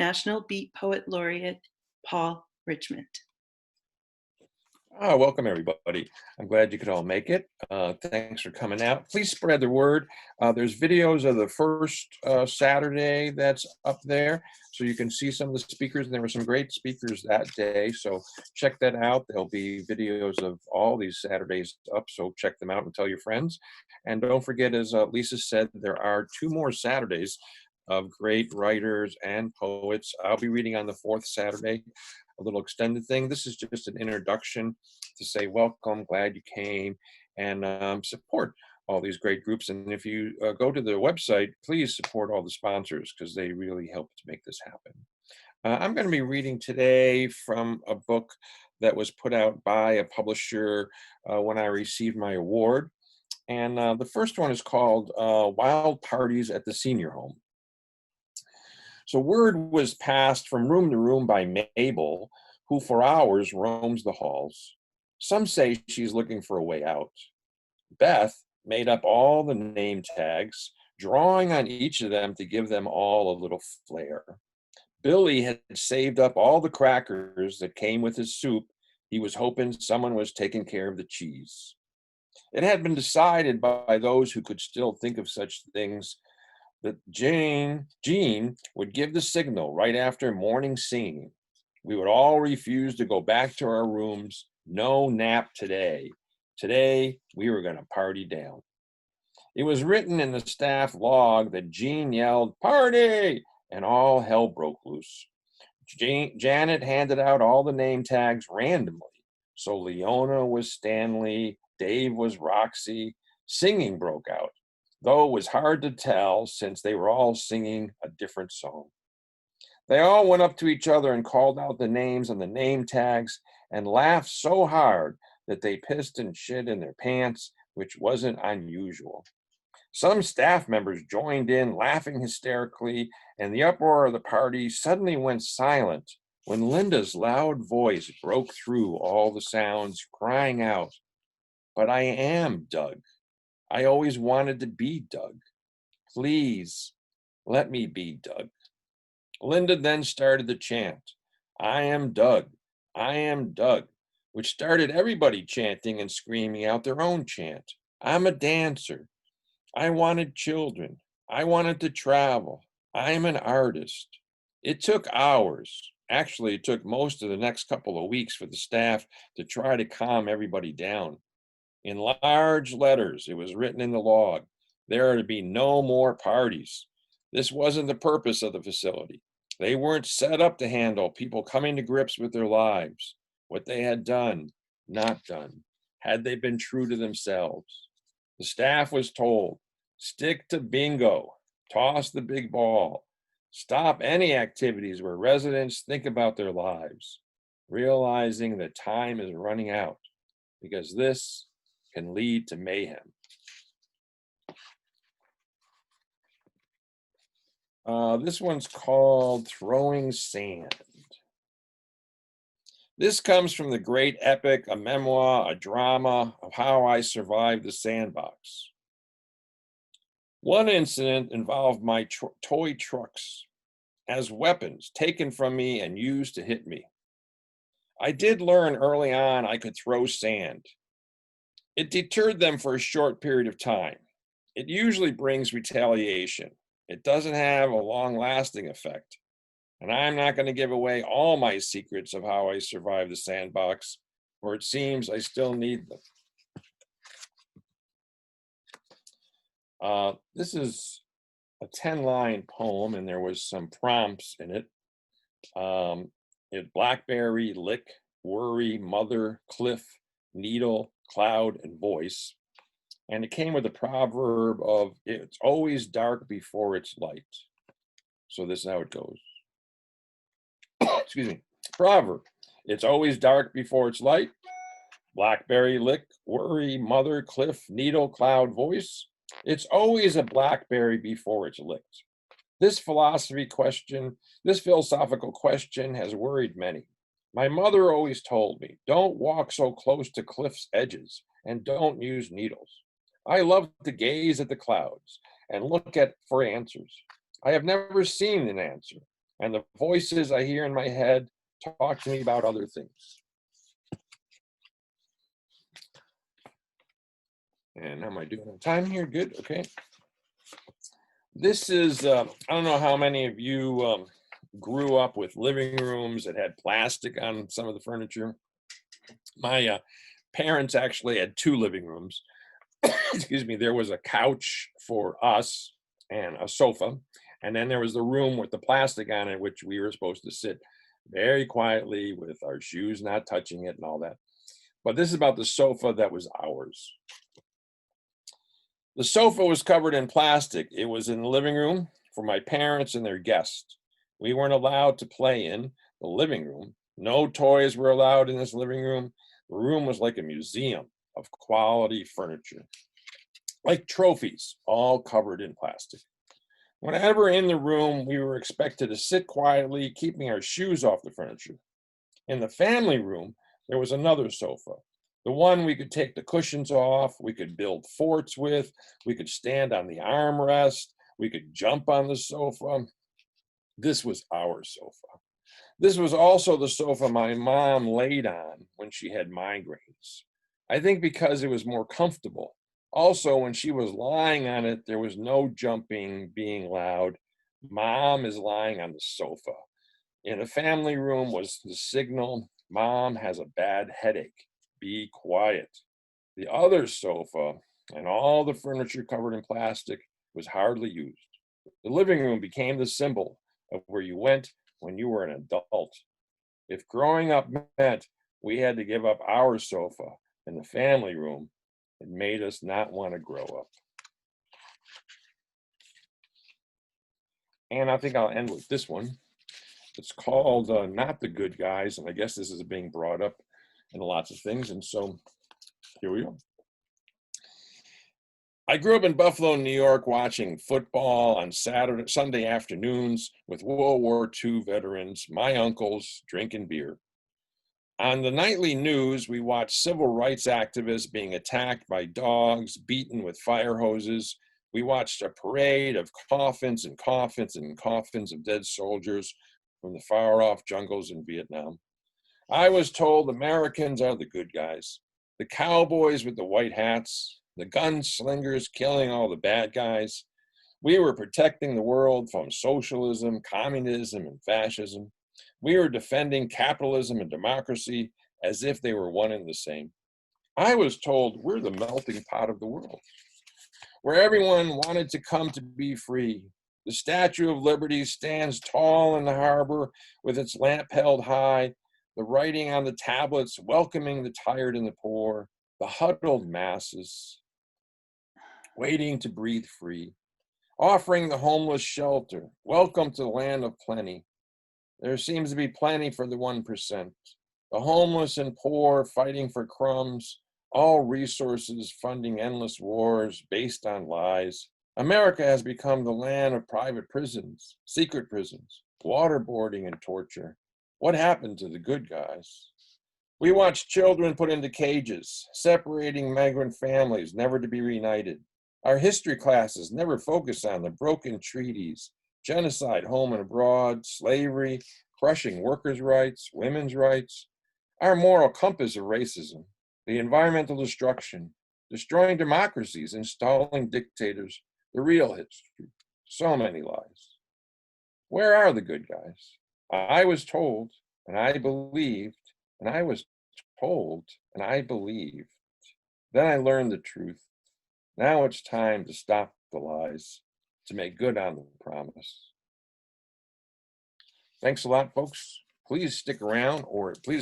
National Beat Poet Laureate Paul Richmond. Welcome everybody. I'm glad you could all make it. Thanks for coming out. Please spread the word. There's videos of the first Saturday that's up there, so you can see some of the speakers. And there were some great speakers that day, so check that out. There'll be videos of all these Saturdays up, so check them out and tell your friends. And don't forget, as Lisa said, there are 2 more Saturdays of great writers and poets. I'll be reading on the 4th Saturday, a little extended thing. This is just an introduction to say welcome, glad you came, and support all these great groups. And if you go to the website, please support all the sponsors because they really help to make this happen. I'm going to be reading today from a book that was put out by a publisher when I received my award. And the first one is called Wild Parties at the Senior Home. So word was passed from room to room by Mabel, who for hours roams the halls. Some say she's looking for a way out. Beth made up all the name tags, drawing on each of them to give them all a little flair. Billy had saved up all the crackers that came with his soup. He was hoping someone was taking care of the cheese. It had been decided by those who could still think of such things that Jean would give the signal right after morning singing. We would all refuse to go back to our rooms. No nap today. Today, we were going to party down. It was written in the staff log that Jean yelled, "Party!" and all hell broke loose. Janet handed out all the name tags randomly. So Leona was Stanley, Dave was Roxy. Singing broke out, though it was hard to tell since they were all singing a different song. They all went up to each other and called out the names on the name tags and laughed so hard that they pissed and shit in their pants, which wasn't unusual. Some staff members joined in, laughing hysterically, and the uproar of the party suddenly went silent when Linda's loud voice broke through all the sounds, crying out, "But I am Doug. I always wanted to be Doug. Please let me be Doug." Linda then started the chant, "I am Doug, I am Doug," which started everybody chanting and screaming out their own chant. "I'm a dancer. I wanted children. I wanted to travel. I'm an artist." It took hours. Actually, it took most of the next couple of weeks for the staff to try to calm everybody down. In large letters, it was written in the log, there are to be no more parties. This wasn't the purpose of the facility. They weren't set up to handle people coming to grips with their lives, what they had done, not done, had they been true to themselves. The staff was told, stick to bingo, toss the big ball, stop any activities where residents think about their lives, realizing that time is running out, because this can lead to mayhem. This one's called Throwing Sand. This comes from the great epic, a memoir, a drama of how I survived the sandbox. One incident involved my toy trucks as weapons taken from me and used to hit me. I did learn early on I could throw sand. It deterred them for a short period of time. It usually brings retaliation. It doesn't have a long-lasting effect. And I'm not going to give away all my secrets of how I survived the sandbox, for it seems I still need them. This is a 10-line poem, and there was some prompts in it. Blackberry, lick, worry, mother, cliff, needle, cloud, and voice. And it came with a proverb of, it's always dark before it's light. So this is how it goes. Excuse me. Proverb, it's always dark before it's light. Blackberry, lick, worry, mother, cliff, needle, cloud, voice. It's always a blackberry before it's licked. This philosophical question has worried many. My mother always told me, don't walk so close to cliff's edges and don't use needles. I love to gaze at the clouds and look for answers. I have never seen an answer. and the voices I hear in my head talk to me about other things. And how am I doing on time here? Good. Okay. This is, I don't know how many of you grew up with living rooms that had plastic on some of the furniture. My parents actually had two living rooms. Excuse me. There was a couch for us and a sofa. And then there was the room with the plastic on it, which we were supposed to sit very quietly with our shoes not touching it and all that. But this is about the sofa that was ours. The sofa was covered in plastic. It was in the living room for my parents and their guests. We weren't allowed to play in the living room. No toys were allowed in this living room. The room was like a museum of quality furniture, like trophies, all covered in plastic. Whenever in the room, we were expected to sit quietly, keeping our shoes off the furniture. In the family room, there was another sofa, the one we could take the cushions off, we could build forts with, we could stand on the armrest, we could jump on the sofa. This was our sofa. This was also the sofa my mom laid on when she had migraines. I think because it was more comfortable. Also, when she was lying on it, there was no jumping, being loud. Mom is lying on the sofa. In the family room was the signal, Mom has a bad headache. Be quiet. The other sofa and all the furniture covered in plastic was hardly used. The living room became the symbol of where you went when you were an adult. If growing up meant we had to give up our sofa in the family room, it made us not want to grow up. And I think I'll end with this one. It's called Not the Good Guys, and I guess this is being brought up in lots of things, and so here we go. I grew up in Buffalo, New York, watching football on Sunday afternoons with World War II veterans, my uncles, drinking beer. On the nightly news, we watched civil rights activists being attacked by dogs, beaten with fire hoses. We watched a parade of coffins and coffins and coffins of dead soldiers from the far-off jungles in Vietnam. I was told Americans are the good guys, the cowboys with the white hats, the gunslingers killing all the bad guys. We were protecting the world from socialism, communism, and fascism. We were defending capitalism and democracy as if they were one and the same. I was told we're the melting pot of the world, where everyone wanted to come to be free. The Statue of Liberty stands tall in the harbor with its lamp held high, the writing on the tablets welcoming the tired and the poor, the huddled masses waiting to breathe free, offering the homeless shelter. Welcome to the land of plenty. There seems to be plenty for the 1%. The homeless and poor fighting for crumbs, all resources funding endless wars based on lies. America has become the land of private prisons, secret prisons, waterboarding and torture. What happened to the good guys? We watch children put into cages, separating migrant families, never to be reunited. Our history classes never focus on the broken treaties, genocide home and abroad, slavery, crushing workers' rights, women's rights. Our moral compass of racism, the environmental destruction, destroying democracies, installing dictators, the real history. So many lies. Where are the good guys? I was told, and I believed, and I was told, and I believed. Then I learned the truth. Now it's time to stop the lies, to make good on the promise. Thanks a lot, folks. Please stick around, or please